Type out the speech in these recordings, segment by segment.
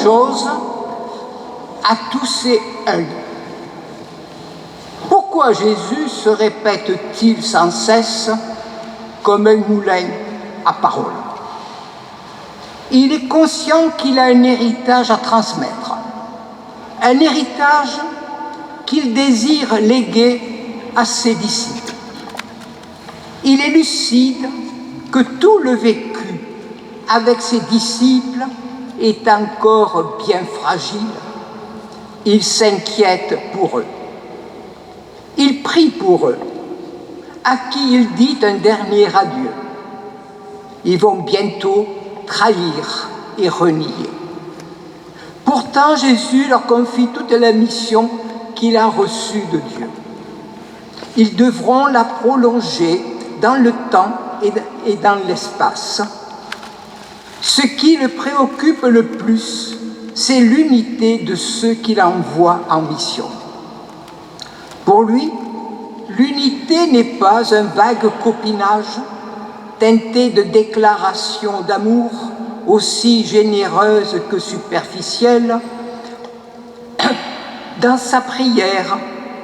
chose à tous ces un. Pourquoi Jésus se répète-t-il sans cesse comme un moulin à parole? Il est conscient qu'il a un héritage à transmettre, un héritage qu'il désire léguer à ses disciples. Il est lucide que tout le vécu avec ses disciples est encore bien fragile. Il s'inquiète pour eux. Il prie pour eux, à qui il dit un dernier adieu. Ils vont bientôt trahir et renier. Pourtant, Jésus leur confie toute la mission qu'il a reçue de Dieu. Ils devront la prolonger dans le temps et dans l'espace. Ce qui le préoccupe le plus, c'est l'unité de ceux qu'il envoie en mission. Pour lui, l'unité n'est pas un vague copinage teinté de déclarations d'amour aussi généreuses que superficielles. Dans sa prière,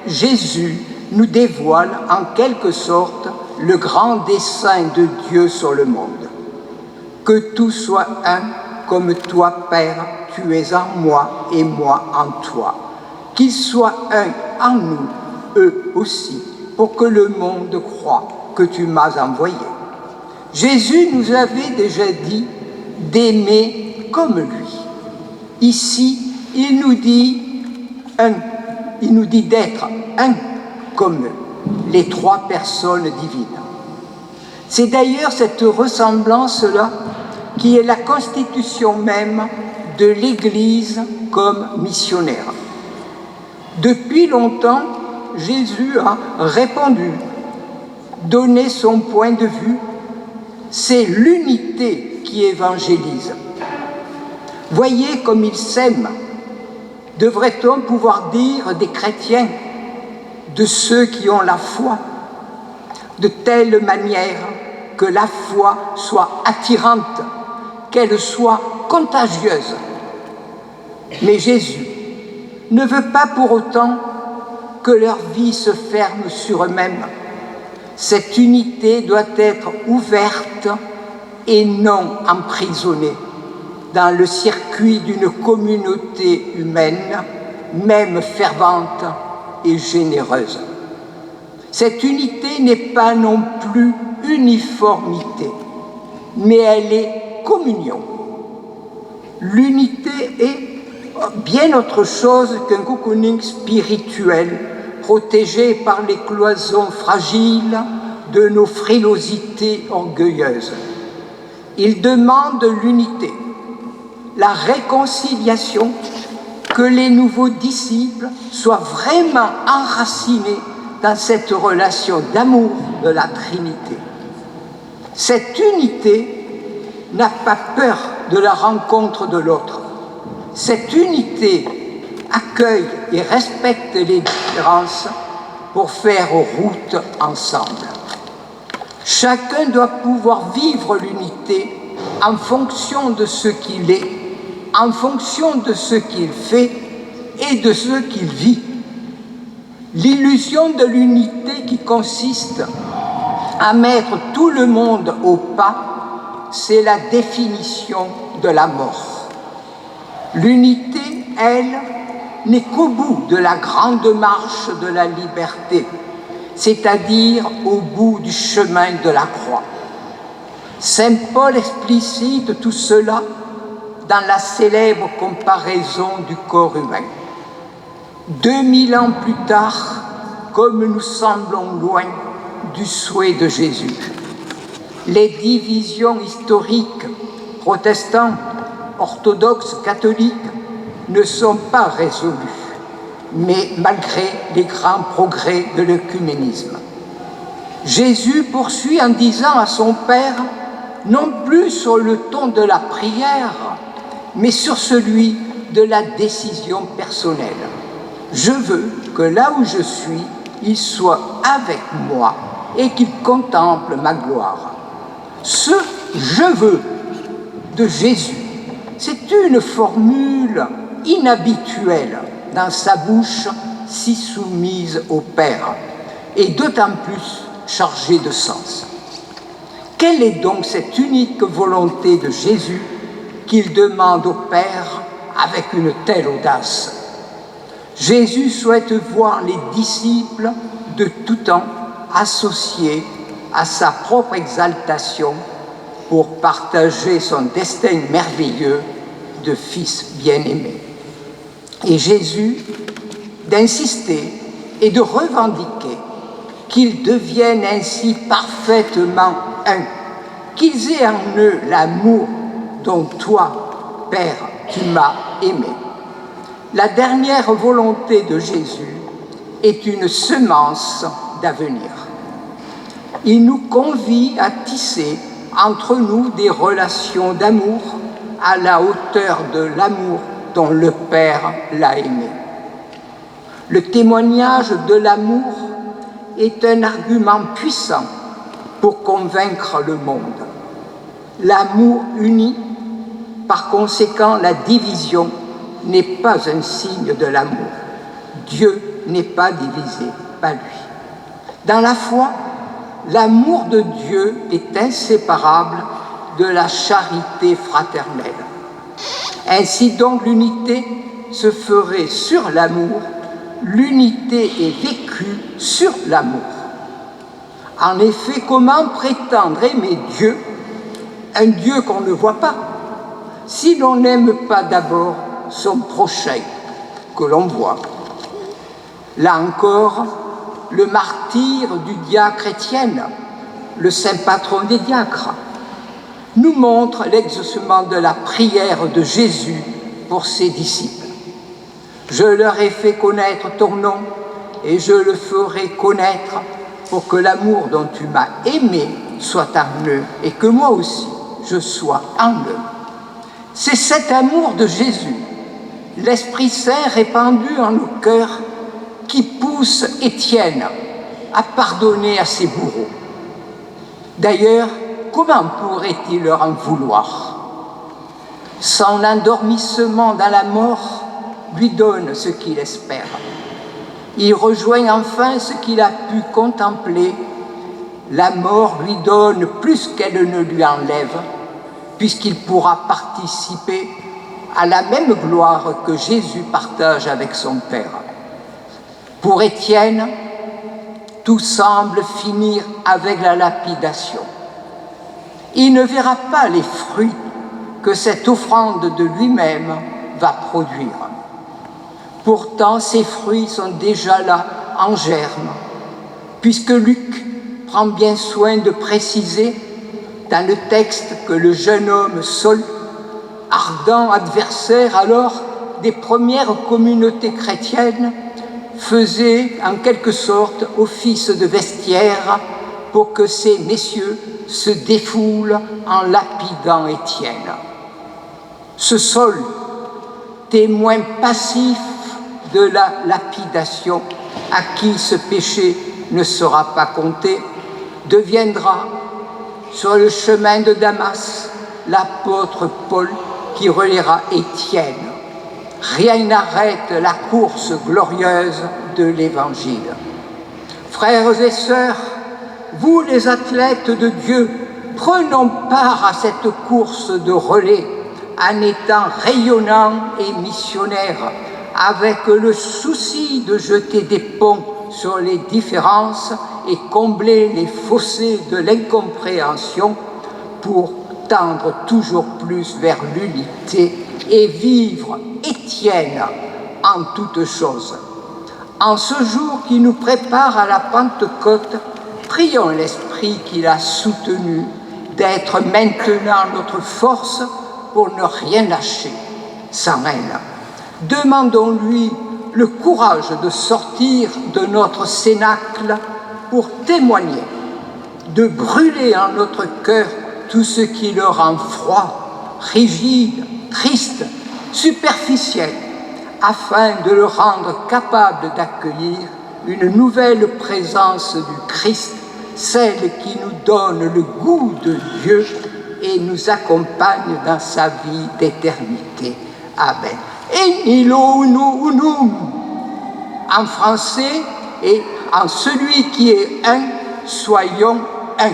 Jésus nous dévoile en quelque sorte le grand dessein de Dieu sur le monde. Que tout soit un, comme toi, Père, tu es en moi et moi en toi. Qu'il soit un en nous, eux aussi, pour que le monde croie que tu m'as envoyé. Jésus nous avait déjà dit d'aimer comme lui. Ici, il nous dit d'être un comme eux, les trois personnes divines. C'est d'ailleurs cette ressemblance-là qui est la constitution même de l'Église comme missionnaire. Depuis longtemps, Jésus a répondu, donné son point de vue. C'est l'unité qui évangélise. Voyez comme ils s'aiment. Devrait-on pouvoir dire des chrétiens, de ceux qui ont la foi, de telle manière que la foi soit attirante, qu'elle soit contagieuse. Mais Jésus ne veut pas pour autant que leur vie se ferme sur eux-mêmes. Cette unité doit être ouverte et non emprisonnée dans le circuit d'une communauté humaine, même fervente et généreuse. Cette unité n'est pas non plus uniformité, mais elle est communion. L'unité est bien autre chose qu'un cocooning spirituel protégé par les cloisons fragiles de nos frilosités orgueilleuses. Il demande l'unité, la réconciliation, que les nouveaux disciples soient vraiment enracinés dans cette relation d'amour de la Trinité. Cette unité n'a pas peur de la rencontre de l'autre. Cette unité accueille et respecte les différences pour faire route ensemble. Chacun doit pouvoir vivre l'unité en fonction de ce qu'il est, en fonction de ce qu'il fait et de ce qu'il vit. L'illusion de l'unité qui consiste à mettre tout le monde au pas, c'est la définition de la mort. L'unité, elle, n'est qu'au bout de la grande marche de la liberté, c'est-à-dire au bout du chemin de la croix. Saint Paul explicite tout cela dans la célèbre comparaison du corps humain. 2000 ans plus tard, comme nous semblons loin du souhait de Jésus, les divisions historiques, protestants, orthodoxes, catholiques, ne sont pas résolues, mais malgré les grands progrès de l'œcuménisme. Jésus poursuit en disant à son Père, non plus sur le ton de la prière, mais sur celui de la décision personnelle. Je veux que là où je suis, il soit avec moi et qu'il contemple ma gloire. Ce « je veux » de Jésus, C'est une formule inhabituelle dans sa bouche si soumise au Père, et d'autant plus chargée de sens. Quelle est donc cette unique volonté de Jésus qu'il demande au Père avec une telle audace? Jésus souhaite voir les disciples de tout temps associés à sa propre exaltation pour partager son destin merveilleux de fils bien-aimé. Et Jésus d'insister et de revendiquer qu'ils deviennent ainsi parfaitement un, qu'ils aient en eux l'amour dont toi, Père, tu m'as aimé. La dernière volonté de Jésus est une semence d'avenir. Il nous convie à tisser entre nous des relations d'amour à la hauteur de l'amour dont le Père l'a aimé. Le témoignage de l'amour est un argument puissant pour convaincre le monde. L'amour unit, par conséquent, la division n'est pas un signe de l'amour. Dieu n'est pas divisé, pas lui. Dans la foi, l'amour de Dieu est inséparable de la charité fraternelle. Ainsi donc l'unité se ferait sur l'amour, l'unité est vécue sur l'amour. En effet, comment prétendre aimer Dieu, un Dieu qu'on ne voit pas, si l'on n'aime pas d'abord son prochain que l'on voit? Là encore, le martyre du diacre Étienne, le saint patron des diacres, nous montre l'exaucement de la prière de Jésus pour ses disciples. Je leur ai fait connaître ton nom et je le ferai connaître pour que l'amour dont tu m'as aimé soit en eux et que moi aussi je sois en eux. C'est cet amour de Jésus, l'Esprit Saint répandu en nos cœurs, qui pousse Étienne à pardonner à ses bourreaux. D'ailleurs, comment pourrait-il leur en vouloir? Son endormissement dans la mort lui donne ce qu'il espère. Il rejoint enfin ce qu'il a pu contempler. La mort lui donne plus qu'elle ne lui enlève, puisqu'il pourra participer à la même gloire que Jésus partage avec son Père. Pour Étienne, tout semble finir avec la lapidation. Il ne verra pas les fruits que cette offrande de lui-même va produire. Pourtant, ces fruits sont déjà là, en germe, puisque Luc prend bien soin de préciser dans le texte que le jeune homme Saul, ardent adversaire alors des premières communautés chrétiennes, faisait en quelque sorte office de vestiaire pour que ces messieurs se défoulent en lapidant Étienne. Ce Saul, témoin passif de la lapidation, à qui ce péché ne sera pas compté, deviendra, sur le chemin de Damas, l'apôtre Paul qui reliera Étienne. Rien n'arrête la course glorieuse de l'Évangile. Frères et sœurs, vous les athlètes de Dieu, prenons part à cette course de relais en étant rayonnants et missionnaires, avec le souci de jeter des ponts sur les différences et combler les fossés de l'incompréhension pour tendre toujours plus vers l'unité et vivre Étienne en toutes choses. En ce jour qui nous prépare à la Pentecôte, prions l'Esprit qui l'a soutenu d'être maintenant notre force pour ne rien lâcher sans elle. Demandons-lui le courage de sortir de notre cénacle pour témoigner, de brûler en notre cœur tout ce qui le rend froid, rigide, triste, superficiel, afin de le rendre capable d'accueillir une nouvelle présence du Christ, celle qui nous donne le goût de Dieu et nous accompagne dans sa vie d'éternité. Amen. Et Nilo Unum, en français, et en celui qui est un, soyons un.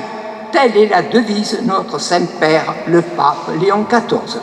Telle est la devise de notre Saint-Père, le pape Léon XIV.